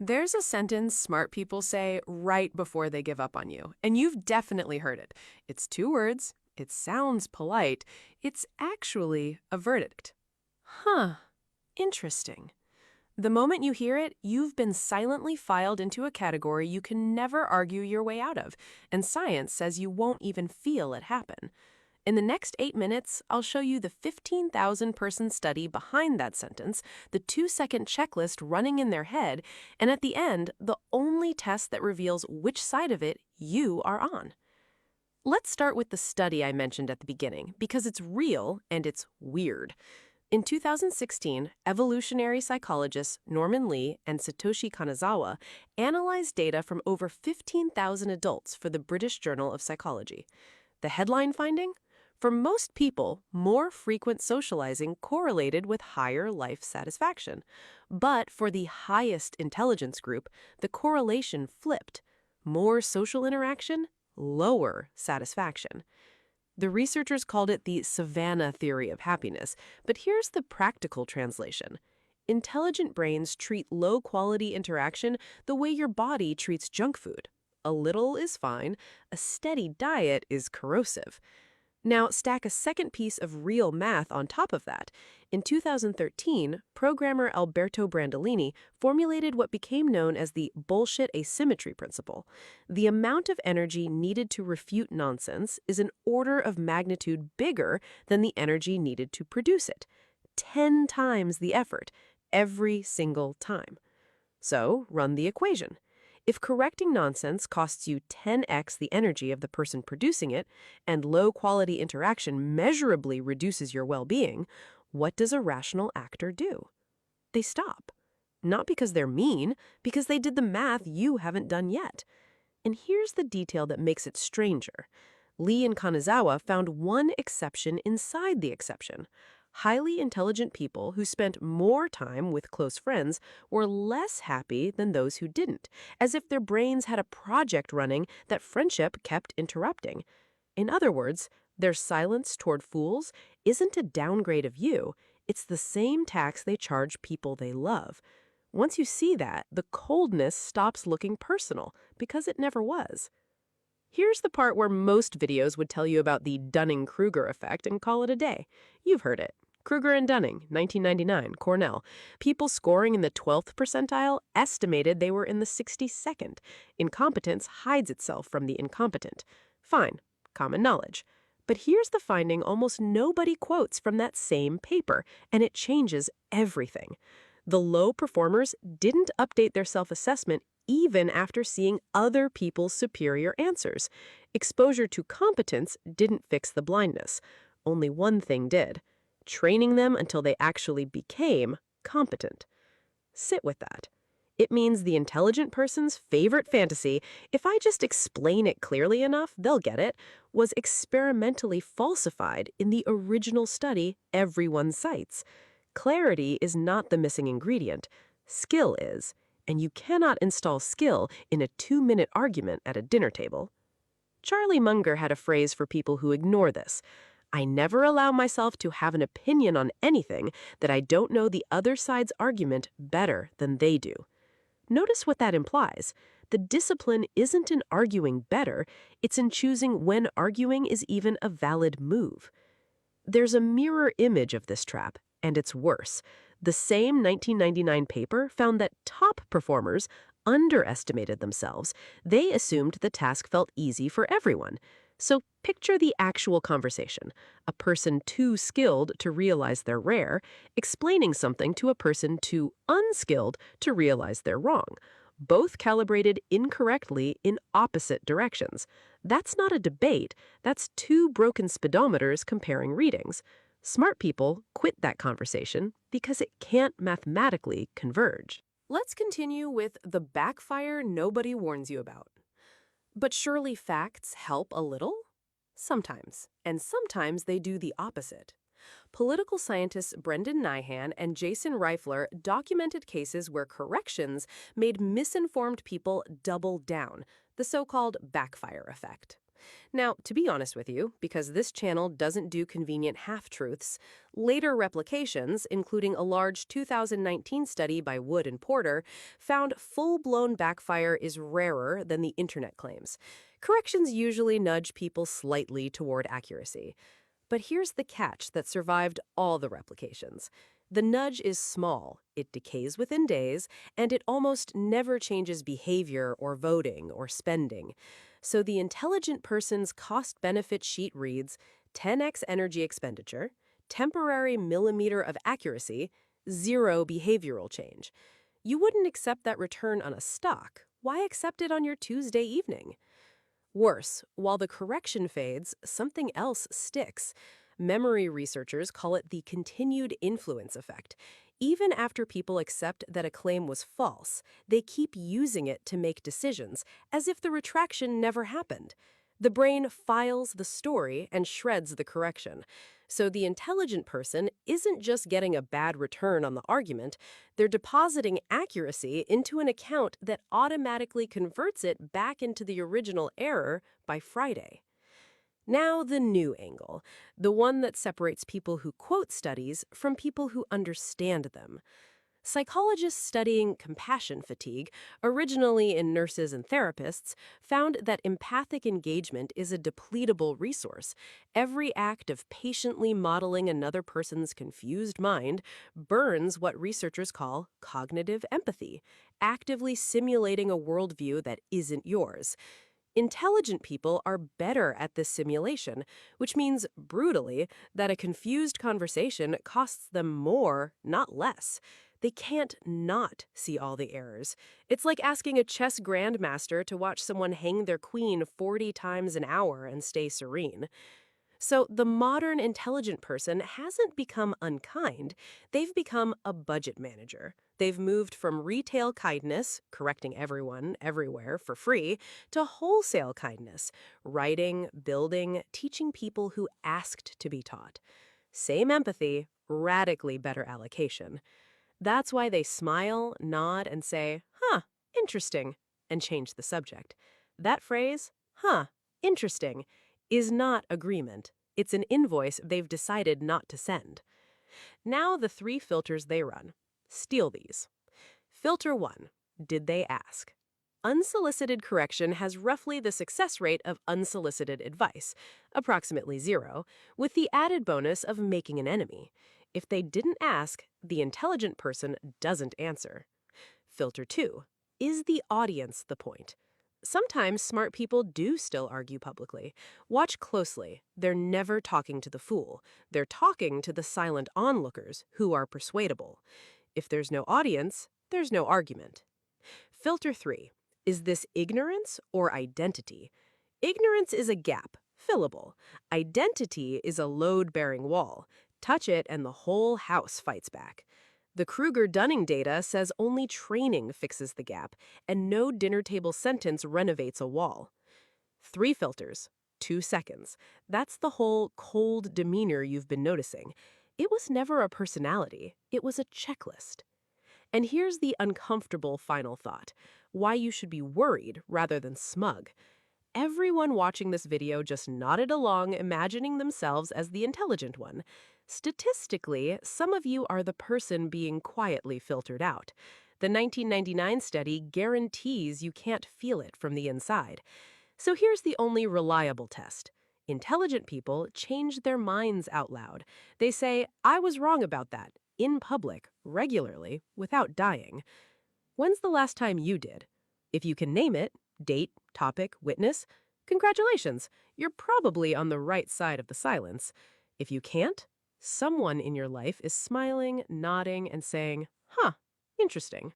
There's a sentence smart people say right before they give up on you, and you've definitely heard it. It's two words, it sounds polite, it's actually a verdict. Huh, interesting. The moment you hear it, you've been silently filed into a category you can never argue your way out of, and science says you won't even feel it happen. In the next 8 minutes, I'll show you the 15,000-person study behind that sentence, the 2-second checklist running in their head, and at the end, the only test that reveals which side of it you are on. Let's start with the study I mentioned at the beginning, because it's real and it's weird. In 2016, evolutionary psychologists Norman Lee and Satoshi Kanazawa analyzed data from over 15,000 adults for the British Journal of Psychology. The headline finding? For most people, more frequent socializing correlated with higher life satisfaction. But for the highest intelligence group, the correlation flipped. More social interaction, lower satisfaction. The researchers called it the Savannah theory of happiness, but here's the practical translation. Intelligent brains treat low-quality interaction the way your body treats junk food. A little is fine, a steady diet is corrosive. Now, stack a second piece of real math on top of that. In 2013, programmer Alberto Brandolini formulated what became known as the bullshit asymmetry principle. The amount of energy needed to refute nonsense is an order of magnitude bigger than the energy needed to produce it. 10 times the effort, every single time. So, run the equation. If correcting nonsense costs you 10x the energy of the person producing it, and low-quality interaction measurably reduces your well-being, what does a rational actor do? They stop. Not because they're mean, because they did the math you haven't done yet. And here's the detail that makes it stranger. Lee and Kanazawa found one exception inside the exception. Highly intelligent people who spent more time with close friends were less happy than those who didn't, as if their brains had a project running that friendship kept interrupting. In other words, their silence toward fools isn't a downgrade of you, it's the same tax they charge people they love. Once you see that, the coldness stops looking personal, because it never was. Here's the part where most videos would tell you about the Dunning-Kruger effect and call it a day. You've heard it. Kruger and Dunning, 1999, Cornell. People scoring in the 12th percentile estimated they were in the 62nd. Incompetence hides itself from the incompetent. Fine, common knowledge. But here's the finding almost nobody quotes from that same paper, and it changes everything. The low performers didn't update their self-assessment even after seeing other people's superior answers. Exposure to competence didn't fix the blindness. Only one thing did: training them until they actually became competent. Sit with that. It means the intelligent person's favorite fantasy, if I just explain it clearly enough, they'll get it, was experimentally falsified in the original study everyone cites. Clarity is not the missing ingredient. Skill is. And you cannot install skill in a 2-minute argument at a dinner table. Charlie Munger had a phrase for people who ignore this. I never allow myself to have an opinion on anything that I don't know the other side's argument better than they do. Notice what that implies. The discipline isn't in arguing better, it's in choosing when arguing is even a valid move. There's a mirror image of this trap, and it's worse. The same 1999 paper found that top performers underestimated themselves. They assumed the task felt easy for everyone. So picture the actual conversation. A person too skilled to realize they're rare, explaining something to a person too unskilled to realize they're wrong. Both calibrated incorrectly in opposite directions. That's not a debate. That's two broken speedometers comparing readings. Smart people quit that conversation because it can't mathematically converge. Let's continue with the backfire nobody warns you about. But surely facts help a little? Sometimes. And sometimes they do the opposite. Political scientists Brendan Nyhan and Jason Reifler documented cases where corrections made misinformed people double down, the so-called backfire effect. Now, to be honest with you, because this channel doesn't do convenient half-truths, later replications, including a large 2019 study by Wood and Porter, found full-blown backfire is rarer than the internet claims. Corrections usually nudge people slightly toward accuracy. But here's the catch that survived all the replications. The nudge is small, it decays within days, and it almost never changes behavior or voting or spending. So the intelligent person's cost-benefit sheet reads 10x energy expenditure, temporary millimeter of accuracy, zero behavioral change. You wouldn't accept that return on a stock. Why accept it on your Tuesday evening? Worse, while the correction fades, something else sticks. Memory researchers call it the continued influence effect. Even after people accept that a claim was false, they keep using it to make decisions, as if the retraction never happened. The brain files the story and shreds the correction. So the intelligent person isn't just getting a bad return on the argument, they're depositing accuracy into an account that automatically converts it back into the original error by Friday. Now the new angle, the one that separates people who quote studies from people who understand them. Psychologists studying compassion fatigue, originally in nurses and therapists, found that empathic engagement is a depletable resource. Every act of patiently modeling another person's confused mind burns what researchers call cognitive empathy, actively simulating a worldview that isn't yours. Intelligent people are better at this simulation, which means, brutally, that a confused conversation costs them more, not less. They can't not see all the errors. It's like asking a chess grandmaster to watch someone hang their queen 40 times an hour and stay serene. So the modern intelligent person hasn't become unkind, they've become a budget manager. They've moved from retail kindness, correcting everyone, everywhere, for free, to wholesale kindness, writing, building, teaching people who asked to be taught. Same empathy, radically better allocation. That's why they smile, nod, and say, huh, interesting, and change the subject. That phrase, huh, interesting, is not agreement. It's an invoice they've decided not to send. Now the 3 filters they run. Steal these. Filter 1. Did they ask? Unsolicited correction has roughly the success rate of unsolicited advice, approximately 0, with the added bonus of making an enemy. If they didn't ask, the intelligent person doesn't answer. Filter 2. Is the audience the point? Sometimes smart people do still argue publicly. Watch closely. They're never talking to the fool. They're talking to the silent onlookers who are persuadable. If there's no audience, there's no argument. Filter 3. Is this ignorance or identity? Ignorance is a gap, fillable. Identity is a load-bearing wall. Touch it and the whole house fights back. The Kruger-Dunning data says only training fixes the gap, and no dinner table sentence renovates a wall. 3 filters, 2 seconds. That's the whole cold demeanor you've been noticing. It was never a personality. It was a checklist. And here's the uncomfortable final thought, why you should be worried rather than smug. Everyone watching this video just nodded along, imagining themselves as the intelligent one. Statistically, some of you are the person being quietly filtered out. The 1999 study guarantees you can't feel it from the inside. So here's the only reliable test. Intelligent people change their minds out loud. They say, I was wrong about that, in public, regularly, without dying. When's the last time you did? If you can name it, date, topic, witness, congratulations, you're probably on the right side of the silence. If you can't, someone in your life is smiling, nodding, and saying, huh, interesting.